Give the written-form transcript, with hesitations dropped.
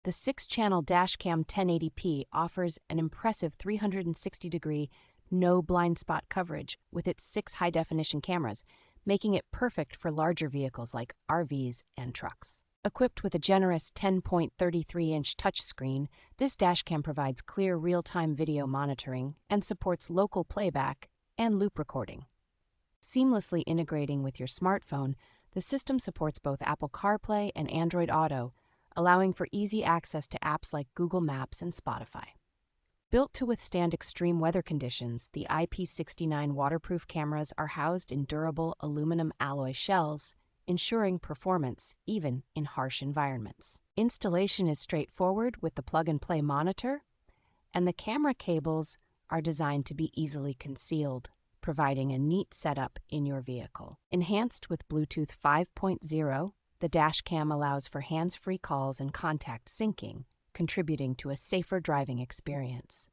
The 6-channel dashcam 1080p offers an impressive 360-degree no blind spot coverage with its 6 high-definition cameras, making it perfect for larger vehicles like RVs and trucks. Equipped with a generous 10.33-inch touchscreen, this dashcam provides clear real-time video monitoring and supports local playback and loop recording. Seamlessly integrating with your smartphone, the system supports both Apple CarPlay and Android Auto, allowing for easy access to apps like Google Maps and Spotify. Built to withstand extreme weather conditions, the IP69 waterproof cameras are housed in durable aluminum alloy shells, ensuring performance even in harsh environments. Installation is straightforward with the plug-and-play monitor, and the camera cables are designed to be easily concealed, providing a neat setup in your vehicle. Enhanced with Bluetooth 5.0, the dashcam allows for hands-free calls and contact syncing, contributing to a safer driving experience.